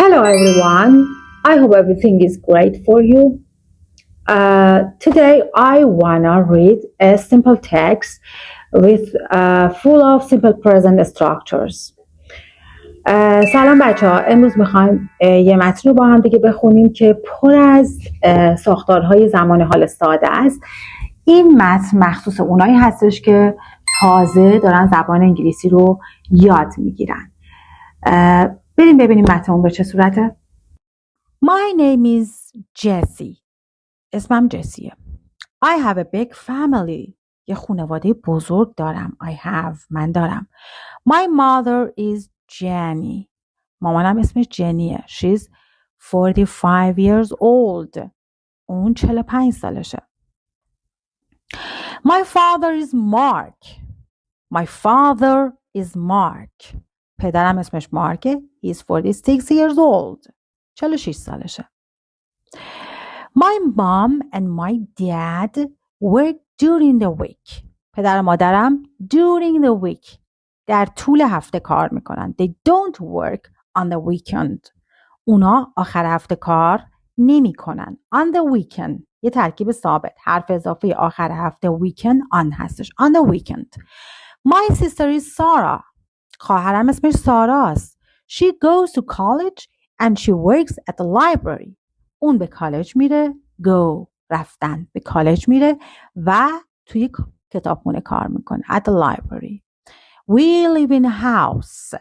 Hello everyone. I hope everything is great for you. Today I wanna read a simple text with full of simple present structures. سلام بچه ها، امروز میخوایم یه متن رو با هم دیگه بخونیم که پر از ساختارهای زمان حال ساده است. این متن مخصوص اونایی هستش که تازه دارن زبان انگلیسی رو یاد میگیرن. بریم ببینیم متن به چه صورته. My name is Jessie. اسمم جسیه. I have a big family. یه خانواده بزرگ دارم. من دارم. My mother is Jenny. مامانم اسمش جنیه. She's 45 years old. اون 45 سالشه. My father is Mark. My father is Mark. پدرم اسمش مارکه. He's 46 years old. 46 سالشه. My mom and my dad work during the week. پدر و مادرم during the week. در طول هفته کار میکنن. They don't work on the weekend. اونا آخر هفته کار نمیکنن. On the weekend. یه ترکیب ثابت. حرف اضافه آخر هفته weekend on هستش. On the weekend. My sister is Sarah. خواهرم اسمش ساراست. She goes to college and she works at the library. اون به کالج میره. go رفتن. به کالج میره و توی کتابخونه کار میکنه. At the library. We live in a house.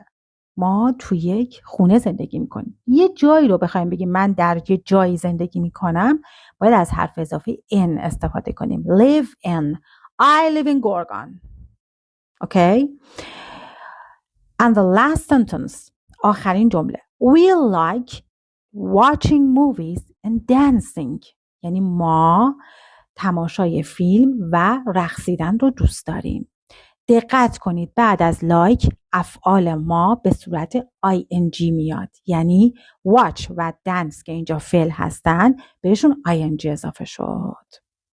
ما توی یک خونه زندگی میکنیم. یه جایی رو بخوایم بگیم من در یه جایی زندگی میکنم، باید از حرف اضافه in استفاده کنیم. Live in. I live in Gorgon. Okay? And the last sentence. آخرین جمله. We like watching movies and dancing. یعنی ما تماشای فیلم و رقصیدن رو دوست داریم. دقت کنید بعد از لایک افعال ما به صورت ing میاد. یعنی watch و dance که اینجا فعل هستن بهشون ing اضافه شد.